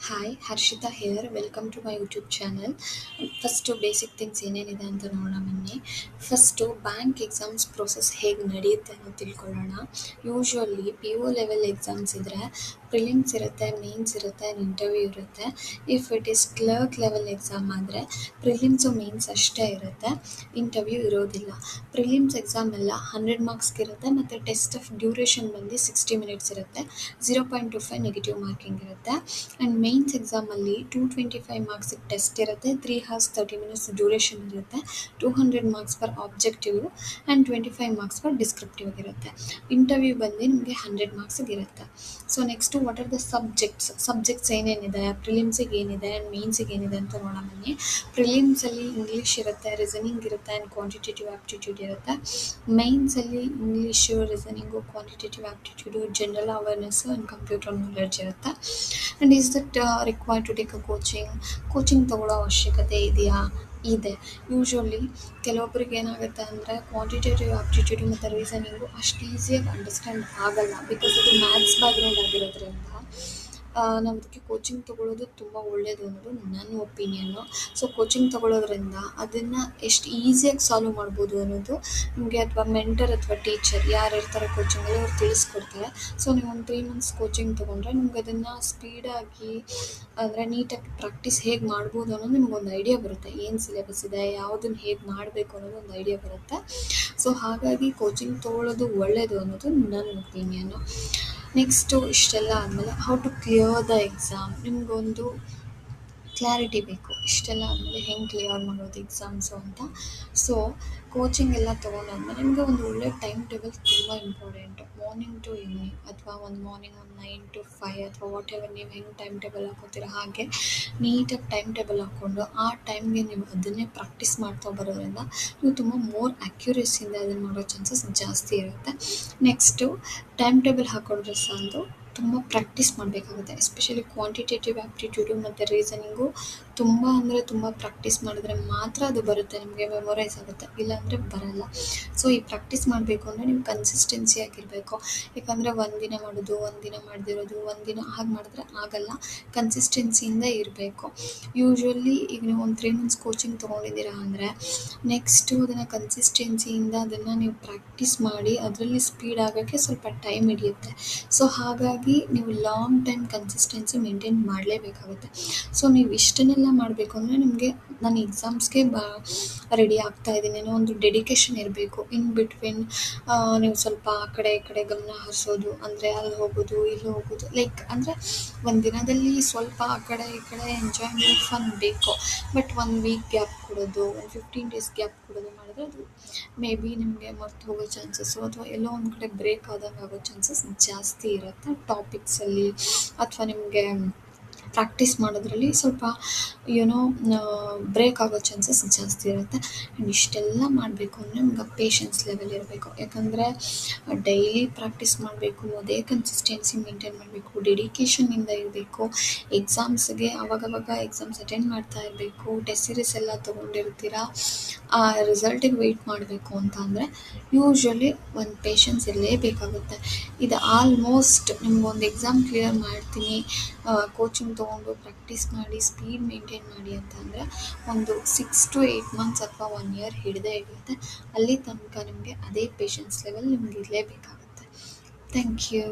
Hi Harshita here welcome to my YouTube channel. First basic things ಏನೇನಿದೆ ಅಂತ ನೋಡೋಣ ಬನ್ನಿ. ಫಸ್ಟು ಬ್ಯಾಂಕ್ ಎಕ್ಸಾಮ್ಸ್ ಪ್ರೊಸೆಸ್ ಹೇಗೆ ನಡೆಯುತ್ತೆ ಅನ್ನೋದು ತಿಳ್ಕೊಳ್ಳೋಣ. Usually P O level exams ಇದ್ದರೆ ಪ್ರಿಲಿಮ್ಸ್ ಇರುತ್ತೆ, ಮೇನ್ಸ್ ಇರುತ್ತೆ, ಇಂಟರ್ವ್ಯೂ ಇರುತ್ತೆ. If it is clerk level exam ಆದರೆ ಪ್ರಿಲಿಮ್ಸು ಮೇನ್ಸ್ ಅಷ್ಟೇ ಇರುತ್ತೆ, ಇಂಟರ್ವ್ಯೂ ಇರೋದಿಲ್ಲ. ಪ್ರಿಲಿಮ್ಸ್ ಎಕ್ಸಾಮ್ ಎಲ್ಲ 100 ಮಾರ್ಕ್ಸ್ಗೆ ಇರುತ್ತೆ ಮತ್ತು ಟೆಸ್ಟ್ ಆಫ್ ಡ್ಯೂರೇಷನ್ ಬಂದು 60 ಮಿನಿಟ್ಸ್ ಇರುತ್ತೆ. 0.25 ನೆಗೆಟಿವ್ ಮಾರ್ಕಿಂಗ್ ಇರುತ್ತೆ. ಆ್ಯಂಡ್ ಮೇನ್ಸ್ ಎಕ್ಸಾಮಲ್ಲಿ 225 ಮಾರ್ಕ್ಸಿಗೆ ಟೆಸ್ಟ್ ಇರುತ್ತೆ, 3 hours 30 minutes ಡ್ಯೂರೇಷನ್ ಇರುತ್ತೆ, 200 marks per objective and 25 marks per descriptive ಇರುತ್ತೆ. ಇಂಟರ್ವ್ಯೂ ಬಂದು ನಿಮಗೆ 100 ಮಾರ್ಕ್ಸಿಗೆ ಇರುತ್ತೆ. So next what are the subjects ಏನೇನಿದೆ, ಪ್ರಿಲಿಮ್ಸಿಗೆ ಏನಿದೆ ಆ್ಯಂಡ್ ಮೇನ್ಸಿಗೆ ಏನಿದೆ ಅಂತ ನೋಡೋಣ ಬನ್ನಿ. ಪ್ರಿಲಿಮ್ಸಲ್ಲಿ ಇಂಗ್ಲೀಷ್ ಇರುತ್ತೆ, ರೀಸನಿಂಗ್ ಇರುತ್ತೆ ಆ್ಯಂಡ್ ಕ್ವಾಂಟಿಟೇಟಿವ್ ಆಪ್ಟಿಟ್ಯೂಡ್ ಇರುತ್ತೆ. ಮೇನ್ಸಲ್ಲಿ English, reasoning, quantitative aptitude, general awareness and computer knowledge ಇರುತ್ತೆ. And is that required to take a coaching ತೊಗೊಳ್ಳೋ ಅವಶ್ಯಕತೆ ಇದೆಯಾ? ಇದೆ. ಯೂಶ್ವಲಿ ಕೆಲವೊಬ್ರಿಗೆ ಏನಾಗುತ್ತೆ ಅಂದರೆ ಕ್ವಾಂಟಿಟೇಟಿವ್ ಆಪ್ಟಿಟ್ಯೂಡು ಮತ್ತು ರೀಸನಿಂಗು ಅಷ್ಟು ಈಸಿಯಾಗಿ ಅಂಡರ್ಸ್ಟ್ಯಾಂಡ್ ಆಗಲ್ಲ, ಬಿಕಾಸ್ ಅದು ಮ್ಯಾಥ್ಸ್ ಬ್ಯಾಕ್ಗ್ರೌಂಡ್ ಆಗಿರೋದ್ರಿಂದ ನಾವು ಅದಕ್ಕೆ ಕೋಚಿಂಗ್ ತೊಗೊಳ್ಳೋದು ತುಂಬ ಒಳ್ಳೆಯದು ಅನ್ನೋದು ನನ್ನ ಒಪಿನಿಯನ್ನು. ಸೊ ಕೋಚಿಂಗ್ ತೊಗೊಳ್ಳೋದ್ರಿಂದ ಅದನ್ನು ಎಷ್ಟು ಈಸಿಯಾಗಿ ಸಾಲ್ವ್ ಮಾಡ್ಬೋದು ಅನ್ನೋದು ನಿಮಗೆ ಅಥವಾ ಮೆಂಟರ್ ಅಥವಾ ಟೀಚರ್ ಯಾರು ಇರ್ತಾರೆ ಕೋಚಿಂಗಲ್ಲಿ ಅವ್ರು ತಿಳಿಸ್ಕೊಡ್ತಾರೆ. ಸೊ ನೀವು ಒಂದು 3 months ಕೋಚಿಂಗ್ ತೊಗೊಂಡ್ರೆ ನಿಮ್ಗೆ ಅದನ್ನು ಸ್ಪೀಡಾಗಿ ಅಂದರೆ ನೀಟಾಗಿ ಪ್ರಾಕ್ಟೀಸ್ ಹೇಗೆ ಮಾಡ್ಬೋದು ಅನ್ನೋದು ನಿಮ್ಗೊಂದು ಐಡಿಯಾ ಬರುತ್ತೆ. ಏನು ಸಿಲೆಬಸ್ ಇದೆ, ಯಾವುದನ್ನು ಹೇಗೆ ಮಾಡಬೇಕು ಅನ್ನೋದು ಒಂದು ಐಡಿಯಾ ಬರುತ್ತೆ. ಸೊ ಹಾಗಾಗಿ ಕೋಚಿಂಗ್ ತೊಗೊಳ್ಳೋದು ಒಳ್ಳೆಯದು ಅನ್ನೋದು ನನ್ನ ಒಪಿನಿಯನ್ನು. ನೆಕ್ಸ್ಟು ಇಷ್ಟೆಲ್ಲ ಆದಮೇಲೆ how to clear the exam, ನಿಮಗೊಂದು ಕ್ಲಾರಿಟಿ ಬೇಕು. ಇಷ್ಟೆಲ್ಲ ಆದಮೇಲೆ ಹೆಂಗೆ ಕ್ಲಿಯರ್ ಮಾಡೋದು ಎಕ್ಸಾಮ್ಸು ಅಂತ. ಸೊ ಕೋಚಿಂಗ್ ಎಲ್ಲ ತೊಗೊಂಡಾದ್ಮೇಲೆ ನಿಮಗೆ ಒಂದು ಒಳ್ಳೆ ಟೈಮ್ ಟೇಬಲ್ ತುಂಬ ಇಂಪಾರ್ಟೆಂಟು. ಮಾರ್ನಿಂಗ್ ಟು ಈವ್ನಿಂಗ್ ಅಥವಾ ಒಂದು ಮಾರ್ನಿಂಗ್ ಒಂದು 9 to 5 ಅಥವಾ ವಾಟ್ ಎವರ್ ನೀವು ಹೆಂಗೆ ಟೈಮ್ ಟೇಬಲ್ ಹಾಕೋತೀರ ಹಾಗೆ ನೀಟಾಗಿ ಟೈಮ್ ಟೇಬಲ್ ಹಾಕ್ಕೊಂಡು ಆ ಟೈಮ್ಗೆ ನೀವು ಅದನ್ನೇ ಪ್ರಾಕ್ಟೀಸ್ ಮಾಡ್ತಾ ಬರೋದ್ರಿಂದ ನೀವು ತುಂಬ ಮೋರ್ ಅಕ್ಯುರೇಸಿಯಿಂದ ಅದನ್ನು ಮಾಡೋ ಚಾನ್ಸಸ್ ಜಾಸ್ತಿ ಇರುತ್ತೆ. ನೆಕ್ಸ್ಟು ಟೈಮ್ ಟೇಬಲ್ ಹಾಕೊಂಡ್ರೆ ಸಾಲದು, ತುಂಬ ಪ್ರಾಕ್ಟೀಸ್ ಮಾಡಬೇಕಾಗುತ್ತೆ. ಎಸ್ಪೆಷಲಿ ಕ್ವಾಂಟಿಟೇಟಿವ್ ಆ್ಯಪ್ಟಿಟ್ಯೂಡು ಮತ್ತು ರೀಸನಿಂಗು ತುಂಬ ಅಂದರೆ ತುಂಬ ಪ್ರಾಕ್ಟೀಸ್ ಮಾಡಿದ್ರೆ ಮಾತ್ರ ಅದು ಬರುತ್ತೆ, ನಿಮಗೆ ಮೆಮೊರೈಸ್ ಆಗುತ್ತೆ, ಇಲ್ಲಾಂದರೆ ಬರಲ್ಲ. ಸೊ ಈ ಪ್ರಾಕ್ಟೀಸ್ ಮಾಡಬೇಕು ಅಂದರೆ ನೀವು ಕನ್ಸಿಸ್ಟೆನ್ಸಿ ಆಗಿರಬೇಕು. ಯಾಕಂದರೆ ಒಂದಿನ ಮಾಡೋದು, ಒಂದಿನ ಮಾಡದಿರೋದು, ಒಂದಿನ ಹಾಗೆ ಮಾಡಿದ್ರೆ ಆಗಲ್ಲ. ಕನ್ಸಿಸ್ಟೆನ್ಸಿಯಿಂದ ಇರಬೇಕು. ಯೂಶ್ವಲಿ ಈಗ ನೀವು ಒಂದು 3 months ಕೋಚಿಂಗ್ ತೊಗೊಂಡಿದ್ದೀರಾ ಅಂದರೆ ನೆಕ್ಸ್ಟು ಅದನ್ನು ಕನ್ಸಿಸ್ಟೆನ್ಸಿಯಿಂದ ಅದನ್ನು ನೀವು ಪ್ರಾಕ್ಟೀಸ್ ಮಾಡಿ ಅದರಲ್ಲಿ ಸ್ಪೀಡ್ ಆಗೋಕ್ಕೆ ಸ್ವಲ್ಪ ಟೈಮ್ ಹಿಡಿಯುತ್ತೆ. ಸೊ ಹಾಗಾಗಿ ನೀವು ಲಾಂಗ್ ಟೈಮ್ ಕನ್ಸಿಸ್ಟೆನ್ಸಿ ಮೇಂಟೈನ್ ಮಾಡಲೇಬೇಕಾಗುತ್ತೆ. ಸೊ ನೀವು ಇಷ್ಟನ್ನೆಲ್ಲ ಮಾಡಬೇಕು ಅಂದರೆ ನಿಮಗೆ ನಾನು ಎಕ್ಸಾಮ್ಸ್ಗೆ ರೆಡಿ ಆಗ್ತಾಯಿದ್ದೀನಿ ಅನ್ನೋ ಒಂದು ಡೆಡಿಕೇಶನ್ ಇರಬೇಕು. ಇನ್ ಬಿಟ್ವೀನ್ ನೀವು ಸ್ವಲ್ಪ ಆ ಕಡೆ ಈ ಕಡೆ ಗಮನ ಹರಿಸೋದು, ಅಂದರೆ ಅಲ್ಲಿ ಹೋಗೋದು ಇಲ್ಲಿ ಹೋಗೋದು, ಲೈಕ್ ಅಂದರೆ ಒಂದು ದಿನದಲ್ಲಿ ಸ್ವಲ್ಪ ಆ ಕಡೆ ಈ ಕಡೆ ಎಂಜಾಯ್ಮೆಂಟ್ ಫನ್ ಬೇಕು. ಬಟ್ 1 week ಗ್ಯಾಪ್ ಕೊಡೋದು, ಒಂದು 15 days ಗ್ಯಾಪ್ ಕೊಡೋದು ಮಾಡಿದ್ರೆ ಅದು ಮೇ ಬಿ ನಿಮಗೆ ಮರ್ತು ಹೋಗೋ ಚಾನ್ಸಸ್ಸು ಅಥವಾ ಎಲ್ಲೋ ಒಂದು ಕಡೆ ಬ್ರೇಕ್ ಆದಂಗೆ ಆಗೋ ಚಾನ್ಸಸ್ ಜಾಸ್ತಿ ಇರುತ್ತೆ. ಟಾಪಿಕ್ಸಲ್ಲಿ ಅಥವಾ ನಿಮಗೆ ಪ್ರಾಕ್ಟೀಸ್ ಮಾಡೋದ್ರಲ್ಲಿ ಸ್ವಲ್ಪ ಬ್ರೇಕ್ ಆಗೋ ಚಾನ್ಸಸ್ ಜಾಸ್ತಿ ಇರುತ್ತೆ. ಆ್ಯಂಡ್ ಇಷ್ಟೆಲ್ಲ ಮಾಡಬೇಕು ಅಂದರೆ ನಿಮ್ಗೆ ಪೇಷನ್ಸ್ ಲೆವೆಲ್ ಇರಬೇಕು. ಯಾಕಂದರೆ ಡೈಲಿ ಪ್ರಾಕ್ಟೀಸ್ ಮಾಡಬೇಕು, ಅದೇ ಕನ್ಸಿಸ್ಟೆನ್ಸಿ ಮೇಂಟೈನ್ ಮಾಡಬೇಕು, ಡೆಡಿಕೇಷನ್ನಿಂದ ಇರಬೇಕು. ಎಕ್ಸಾಮ್ಸ್ಗೆ ಆವಾಗವಾಗ ಎಕ್ಸಾಮ್ಸ್ ಅಟೆಂಡ್ ಮಾಡ್ತಾ ಇರಬೇಕು. ಟೆಸ್ಟ್ ಸೀರೀಸ್ ಎಲ್ಲ ತೊಗೊಂಡಿರ್ತೀರ, ಆ ರಿಸಲ್ಟಿಗೆ ವೆಯ್ಟ್ ಮಾಡಬೇಕು ಅಂತ ಅಂದರೆ ಯೂಶ್ವಲಿ ಒಂದು ಪೇಷನ್ಸ್ ಇರಲೇಬೇಕಾಗುತ್ತೆ. ಇದು ಆಲ್ಮೋಸ್ಟ್ ನಿಮ್ಗೊಂದು ಎಕ್ಸಾಮ್ ಕ್ಲಿಯರ್ ಮಾಡ್ತೀನಿ, ಕೋಚಿಂಗ್ ತೊಗೊಂಡು ಪ್ರಾಕ್ಟೀಸ್ ಮಾಡಿ ಸ್ಪೀಡ್ ಮೇಂಟೈನ್ ಮಾಡಿ ಅಂತ ಅಂದರೆ ಒಂದು 6 to 8 months ಅಥವಾ 1 year ಹಿಡಿದೇ ಹಿಡಿಯುತ್ತೆ. ಅಲ್ಲಿ ತನಕ ನಿಮಗೆ ಅದೇ ಪೇಷನ್ಸ್ ಲೆವೆಲ್ ನಿಮ್ಗೆ ಇರಲೇಬೇಕಾಗುತ್ತೆ. Thank you.